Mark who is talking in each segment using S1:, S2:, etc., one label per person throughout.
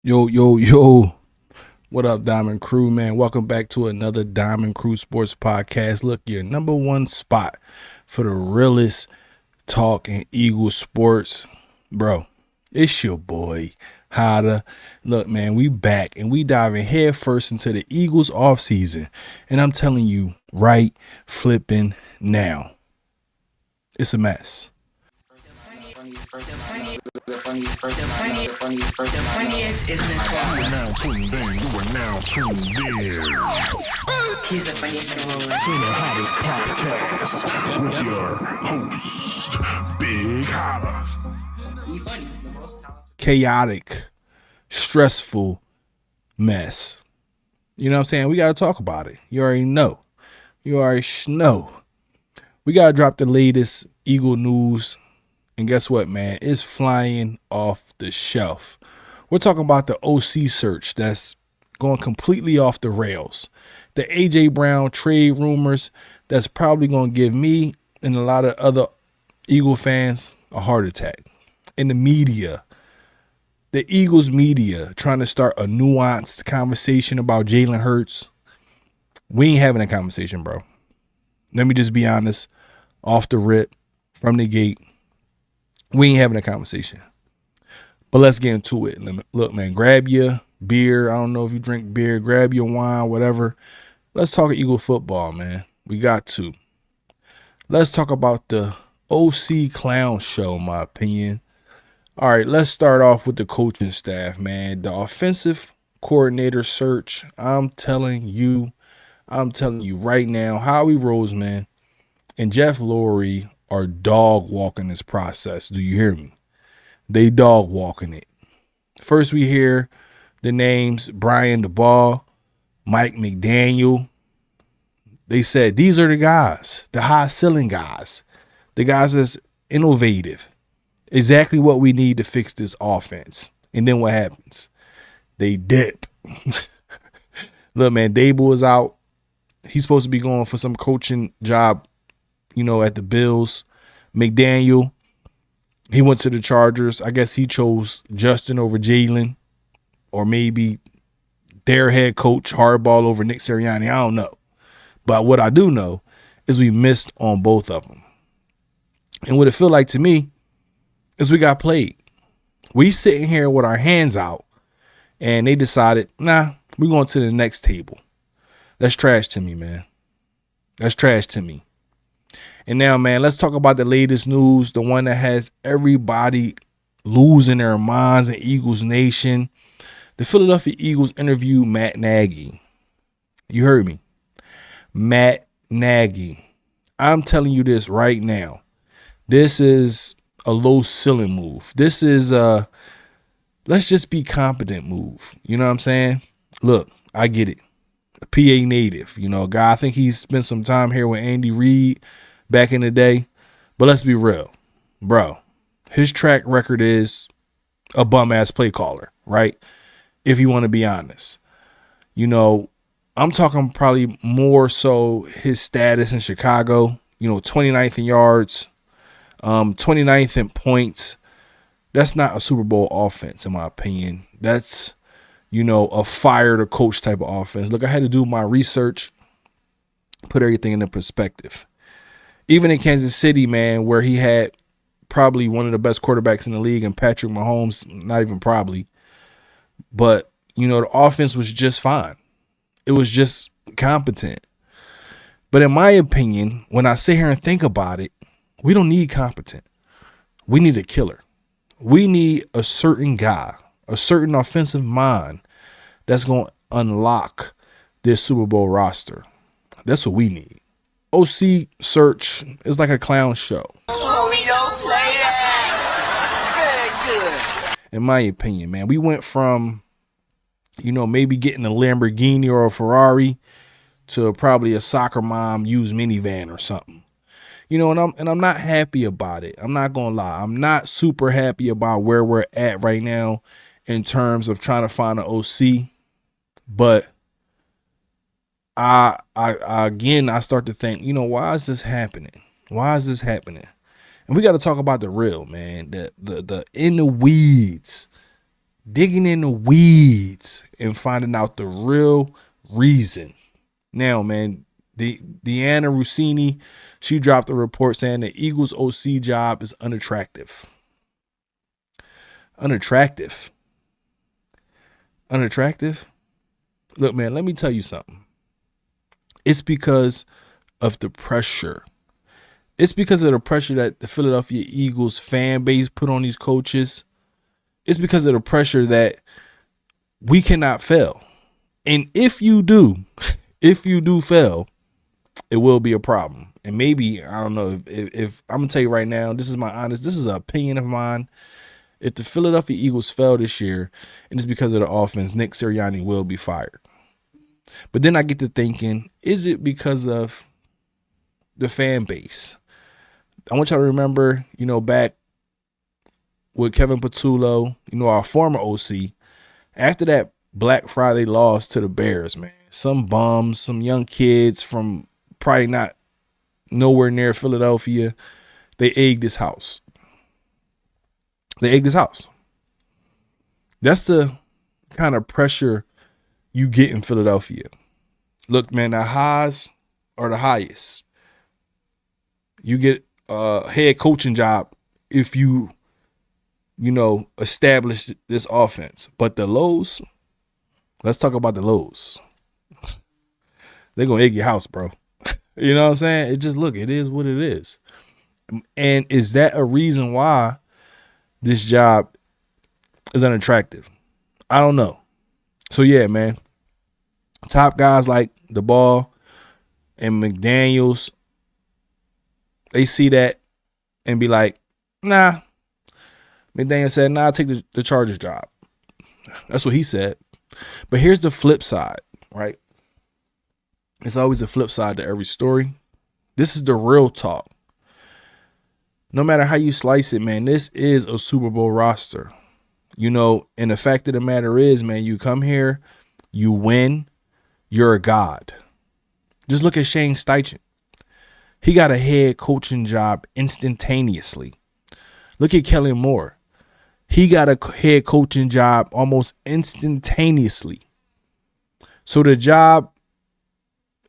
S1: Yo, yo, yo. What up, Diamond Crew, man? Welcome back to another Diamond Crew Sports Podcast. Look, your number one spot for the realest talk in Eagle sports. Bro, it's your boy, Hotta. Look, man, we back and we diving head first into the Eagles offseason. And I'm telling you, right flipping now, it's a mess.
S2: The funniest is the
S3: You are now tuned in. You are now tuned in
S2: He's the funniest in the world.
S3: to the hottest podcast with your host, Big Hotta.
S1: Chaotic, stressful mess. You know what I'm saying? We got to talk about it. You already know. You already know. We got to drop the latest Eagle news. And guess what, man? It's flying off the shelf. We're talking about the OC search that's going completely off the rails. The A.J. Brown trade rumors that's probably going to give me and a lot of other Eagle fans a heart attack. In the media, the Eagles media trying to start a nuanced conversation about Jalen Hurts. We ain't having a conversation, bro. Let me just be honest, off the rip, from the gate. We ain't having a conversation. But let's get into it. Look, man, grab your beer. I don't know if you drink beer. Grab your wine, whatever. Let's talk Eagle football, man. We got to. Let's talk about the OC clown show, in my opinion. All right, let's start off with the coaching staff, man. The offensive coordinator search, I'm telling you right now, Howie Roseman and Jeff Lurie are dog walking this process. Do you hear me? They dog walking it. First, we hear the names Brian DeBall, Mike McDaniel. They said these are the guys, the high ceiling guys, the guys that's innovative. Exactly what we need to fix this offense. And then what happens? They dip. Look, man, Dable is out. He's supposed to be going for some coaching job, at the Bills. McDaniel, he went to the Chargers. I guess he chose Justin over Jalen, or maybe their head coach Hardball over Nick Sirianni. I don't know. But what I do know is we missed on both of them. And what it feel like to me is we got played. We sitting here with our hands out, and they decided, nah, we're going to the next table. That's trash to me, man. That's trash to me. And now, man, let's talk about the latest news, the one that has everybody losing their minds in Eagles Nation. The Philadelphia Eagles interviewed Matt Nagy. You heard me. Matt Nagy. I'm telling you this right now. This is a low ceiling move. This is a let's just be competent move. You know what I'm saying? Look, I get it. A PA native, a guy. I think he's spent some time here with Andy Reid back in the day. But let's be real, bro. His track record is a bum ass play caller, right? If you want to be honest, I'm talking probably more so his status in Chicago. 29th in yards, 29th in points. That's not a Super Bowl offense, in my opinion. That's a fire the coach type of offense. Look, I had to do my research, put everything into perspective. Even in Kansas City, man, where he had probably one of the best quarterbacks in the league, and Patrick Mahomes, not even probably. But, the offense was just fine. It was just competent. But in my opinion, when I sit here and think about it, we don't need competent. We need a killer. We need a certain guy, a certain offensive mind that's going to unlock this Super Bowl roster. That's what we need. OC search is like a clown show.
S4: Oh, we don't play that. Good.
S1: In my opinion, man, we went from, maybe getting a Lamborghini or a Ferrari to probably a soccer mom used minivan or something. And I'm not happy about it. I'm not gonna lie. I'm not super happy about where we're at right now in terms of trying to find an OC. But I start to think, why is this happening? Why is this happening? And we got to talk about the real, man. The in the weeds digging in the weeds and finding out the real reason. Now, man, Deanna Rossini, she dropped a report saying the Eagles OC job is unattractive. Unattractive. Look, man, let me tell you something. It's because of the pressure. It's because of the pressure that the Philadelphia Eagles fan base put on these coaches. It's because of the pressure that we cannot fail. And if you do fail, it will be a problem. And maybe, I don't know, if I'm going to tell you right now, this is an opinion of mine. If the Philadelphia Eagles fail this year, and it's because of the offense, Nick Sirianni will be fired. But then I get to thinking, is it because of the fan base? I want y'all to remember, back with Kevin Patullo, our former OC, after that Black Friday loss to the Bears, man, some bums, some young kids from probably not nowhere near Philadelphia, they egged his house. That's the kind of pressure you get in Philadelphia. Look, man, the highs are the highest. You get a head coaching job if you establish this offense. But the lows, let's talk about the lows. They're going to egg your house, bro. You know what I'm saying? It is what it is. And is that a reason why this job is unattractive? I don't know. So, yeah, man. Top guys like the Ball and McDaniels, they see that and be like, nah. McDaniel said, nah, I'll take the Chargers job. That's what he said. But here's the flip side, right? There's always a flip side to every story. This is the real talk. No matter how you slice it, man, this is a Super Bowl roster. And the fact of the matter is, man, you come here, you win, you're a god. Just look at Shane Steichen. He got a head coaching job instantaneously. Look at Kellen Moore. He got a head coaching job almost instantaneously. So the job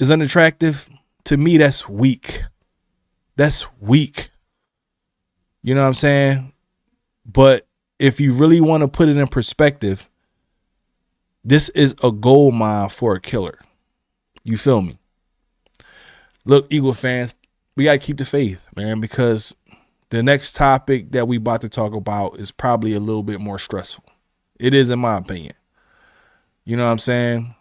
S1: is unattractive. To me, that's weak. That's weak. You know what I'm saying? But if you really want to put it in perspective, this is a gold mine for a killer. You feel me? Look, Eagle fans, we got to keep the faith, man, because the next topic that we about to talk about is probably a little bit more stressful. It is, in my opinion. You know what I'm saying?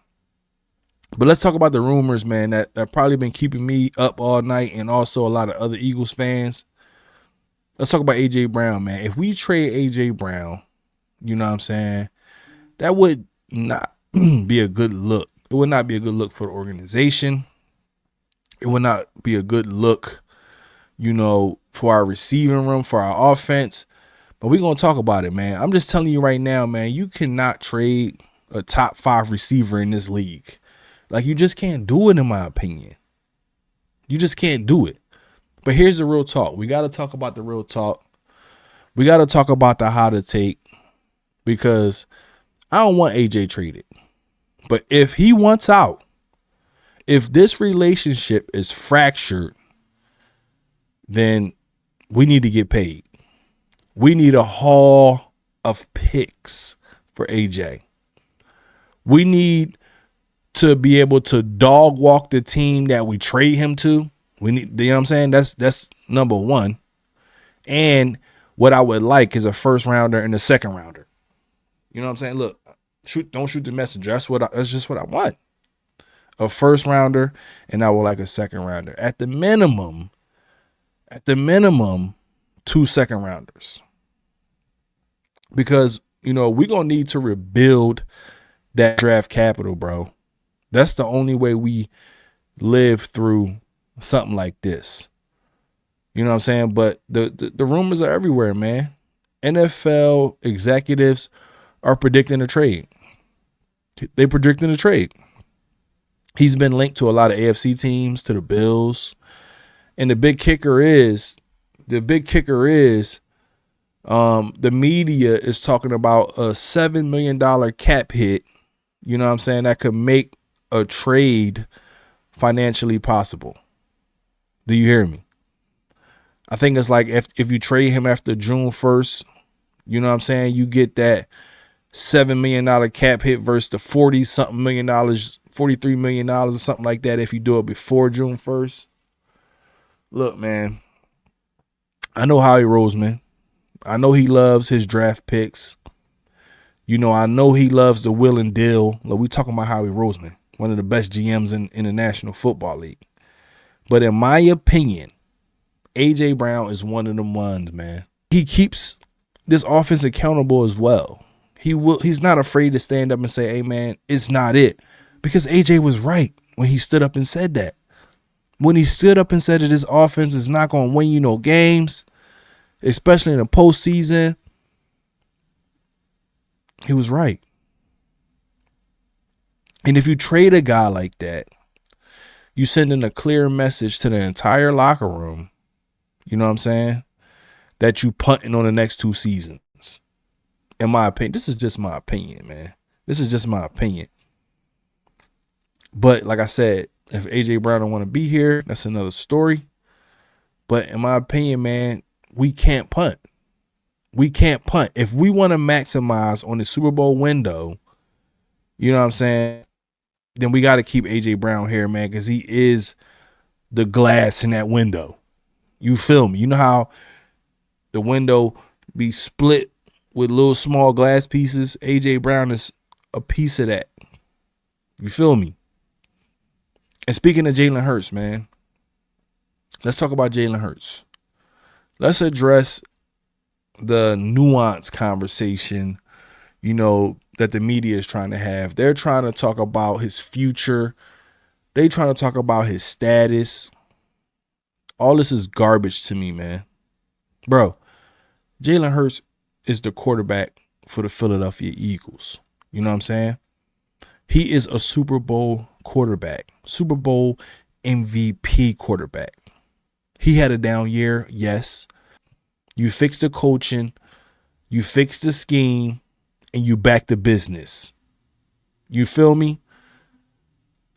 S1: But let's talk about the rumors, man, that probably been keeping me up all night and also a lot of other Eagles fans. Let's talk about A.J. Brown, man. If we trade A.J. Brown, you know what I'm saying, that would not be a good look. It would not be a good look for the organization. It would not be a good look, for our receiving room, for our offense. But we're going to talk about it, man. I'm just telling you right now, man, you cannot trade a top 5 receiver in this league. Like, you just can't do it, in my opinion. You just can't do it. But here's the real talk. We got to talk about the real talk. We got to talk about the Hotta take, because I don't want AJ traded. But if he wants out, if this relationship is fractured, then we need to get paid. We need a haul of picks for AJ. We need to be able to dog walk the team that we trade him to. We need, you know what I'm saying? That's number one. And what I would like is a first rounder and a second rounder. You know what I'm saying? Look, don't shoot the messenger. That's just what I want. A first rounder, and I would like a second rounder. At the minimum, 2 second rounders. Because, we're going to need to rebuild that draft capital, bro. That's the only way we live through something like this. You know what I'm saying? But the rumors are everywhere, man. NFL executives are predicting a trade. They're predicting a trade. He's been linked to a lot of AFC teams, to the Bills. And the big kicker is The media is talking about a $7 million cap hit, you know what I'm saying, that could make a trade financially possible. Do you hear me? I think it's like if you trade him after June 1st, you know what I'm saying, you get that $7 million cap hit versus the 40 something million dollars, $43 million or something like that if you do it before June 1st. Look, man, I know Howie Roseman. I know he loves his draft picks. You know, I know he loves the will and deal. Look, we talking about Howie Roseman, one of the best GMs in the National Football League. But in my opinion, A.J. Brown is one of them ones, man. He keeps this offense accountable as well. He's not afraid to stand up and say, hey, man, it's not it. Because A.J. was right when he stood up and said that. When he stood up and said that this offense is not going to win you no games, especially in the postseason, he was right. And if you trade a guy like that, you send in a clear message to the entire locker room, you know what I'm saying, that you punting on the next 2 seasons. In my opinion, this is just my opinion, man. This is just my opinion. But like I said, if A.J. Brown don't want to be here, that's another story. But in my opinion, man, we can't punt. We can't punt. If we want to maximize on the Super Bowl window, you know what I'm saying, then we got to keep A.J. Brown here, man, because he is the glass in that window. You feel me? You know how the window be split with little small glass pieces? A.J. Brown is a piece of that. You feel me? And speaking of Jalen Hurts, man, let's talk about Jalen Hurts. Let's address the nuanced conversation, you know, that the media is trying to have. They're trying to talk about his future. They trying to talk about his status. All this is garbage to me, man. Bro, Jalen Hurts is the quarterback for the Philadelphia Eagles. You know what I'm saying? He is a Super Bowl quarterback, Super Bowl MVP quarterback. He had a down year, yes. You fix the coaching, you fix the scheme, and you back the business. You feel me?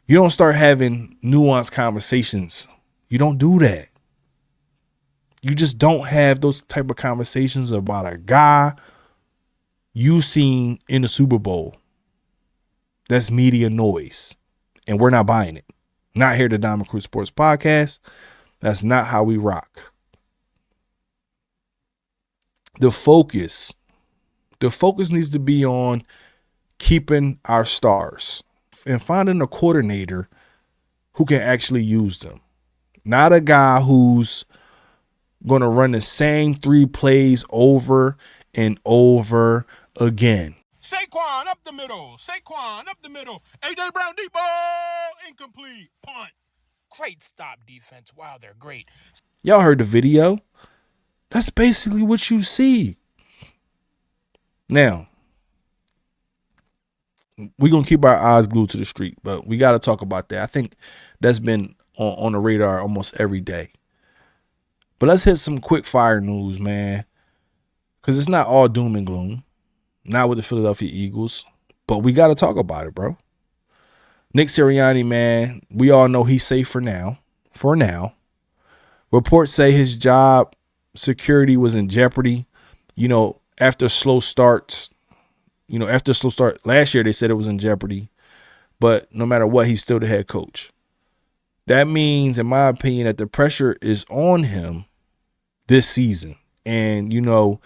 S1: You don't start having nuanced conversations. You don't do that. You just don't have those type of conversations about a guy you seen in the Super Bowl. That's media noise. And we're not buying it. Not here at the Diamond Crew Sports Podcast. That's not how we rock. The focus needs to be on keeping our stars and finding a coordinator who can actually use them. Not a guy who's going to run the same 3 plays over and over again.
S5: Saquon up the middle. Saquon up the middle. A.J. Brown deep ball. Incomplete. Punt. Great stop defense. Wow, they're great.
S1: Y'all heard the video. That's basically what you see. Now, we're going to keep our eyes glued to the street, but we got to talk about that. I think that's been on the radar almost every day. But let's hit some quick fire news, man, because it's not all doom and gloom. Not with the Philadelphia Eagles, but we got to talk about it, bro. Nick Sirianni, man, we all know he's safe for now. For now. Reports say his job security was in jeopardy, you know, after slow starts. You know, after a slow start last year, they said it was in jeopardy. But no matter what, he's still the head coach. That means, in my opinion, that the pressure is on him this season. And, you know,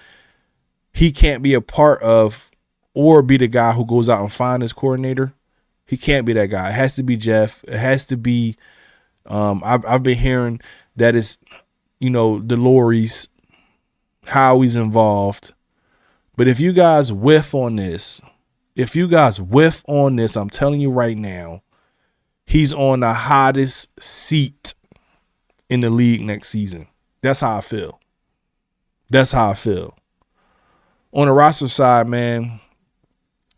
S1: he can't be a part of or be the guy who goes out and find his coordinator. He can't be that guy. It has to be Jeff. It has to be, I've been hearing that it's, you know, the Lorries, Howie's involved. But if you guys whiff on this, I'm telling you right now, he's on the hottest seat in the league next season. That's how I feel. On the roster side, man,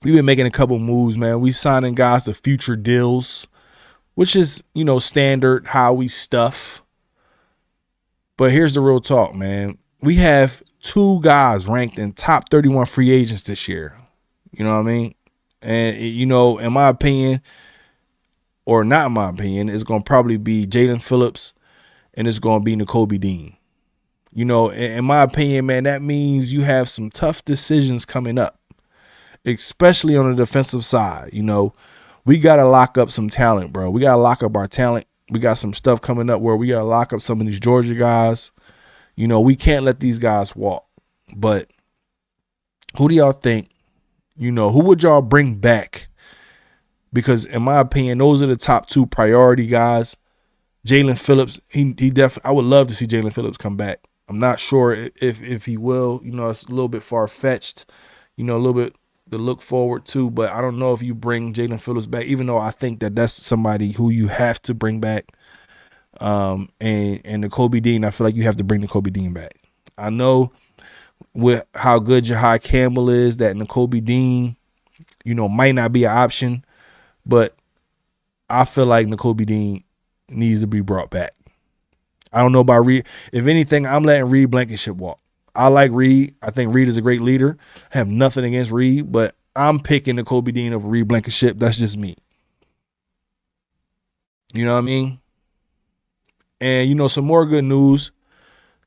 S1: we've been making a couple moves, man. We signing guys to future deals, which is, you know, standard Howie stuff. But here's the real talk, man. We have 2 guys ranked in top 31 free agents this year. You know what I mean? And, in my opinion, or not in my opinion, it's going to probably be Jalen Phillips and it's going to be Nakobe Dean. In my opinion, man, that means you have some tough decisions coming up, especially on the defensive side. We got to lock up some talent, bro. We got to lock up our talent. We got some stuff coming up where we got to lock up some of these Georgia guys. We can't let these guys walk. But who do y'all think, who would y'all bring back? Because in my opinion, those are the top 2 priority guys. Jalen Phillips, he definitely, I would love to see Jalen Phillips come back. I'm not sure if he will. It's a little bit far-fetched, a little bit to look forward to, but I don't know if you bring Jalen Phillips back, even though I think that that's somebody who you have to bring back. And Nakobe Dean, I feel like you have to bring Nakobe Dean back. I know with how good Jahai Campbell is, that Nakobe Dean, might not be an option, but I feel like Nakobe Dean needs to be brought back. I don't know about Reed. If anything, I'm letting Reed Blankenship walk. I like Reed. I think Reed is a great leader. I have nothing against Reed, but I'm picking Nakobe Dean over Reed Blankenship. That's just me. You know what I mean? And, some more good news.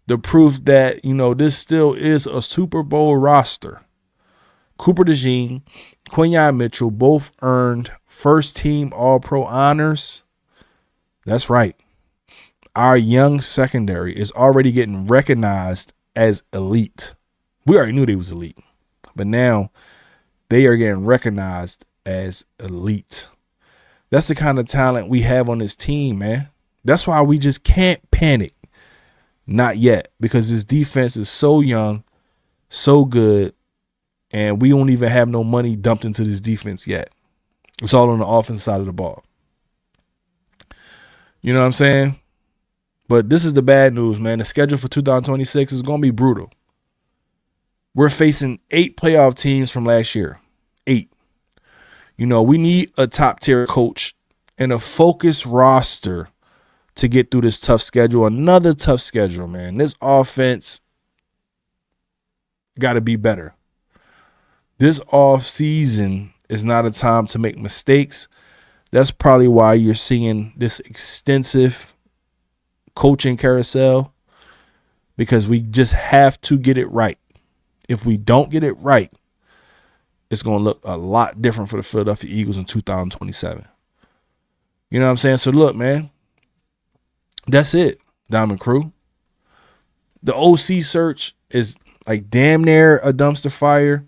S1: The proof that, this still is a Super Bowl roster. Cooper DeJean, Quinyon Mitchell both earned first-team All-Pro honors. That's right. Our young secondary is already getting recognized as elite. We already knew they was elite, but now they are getting recognized as elite. That's the kind of talent we have on this team, man. That's why we just can't panic. Not yet, because this defense is so young, so good, and we don't even have no money dumped into this defense yet. It's all on the offensive side of the ball. You know what I'm saying? But this is the bad news, man. The schedule for 2026 is going to be brutal. We're facing 8 playoff teams from last year. 8. We need a top-tier coach and a focused roster to get through this tough schedule. Another tough schedule, man. This offense got to be better. This offseason is not a time to make mistakes. That's probably why you're seeing this extensive coaching carousel, because we just have to get it right. If we don't get it right, it's going to look a lot different for the Philadelphia Eagles in 2027. You know what I'm saying? So look, man, that's it, Diamond Crew. The OC search is like damn near a dumpster fire,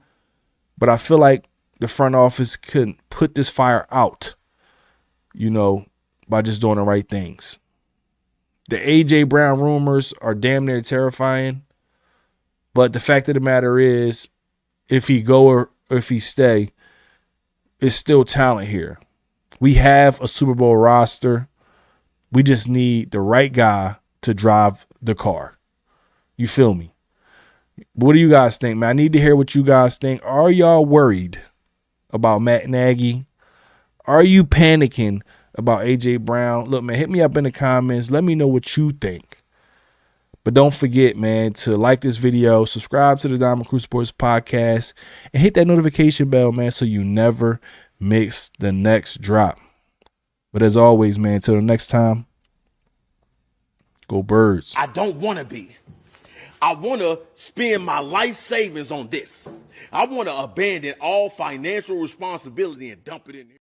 S1: but I feel like the front office could put this fire out, by just doing the right things. The A.J. Brown rumors are damn near terrifying, but the fact of the matter is, if he go or if he stay, it's still talent here. We have a Super Bowl roster. We just need the right guy to drive the car. You feel me? What do you guys think, man? I need to hear what you guys think. Are y'all worried about Matt Nagy? Are you panicking about A.J. Brown? Look, man, hit me up in the comments. Let me know what you think. But don't forget, man, to like this video, subscribe to the Diamond Crew Sports Podcast, and hit that notification bell, man, so you never miss the next drop. But as always, man, until the next time, go Birds.
S6: I don't want to be. I want to spend my life savings on this. I want to abandon all financial responsibility and dump it in there.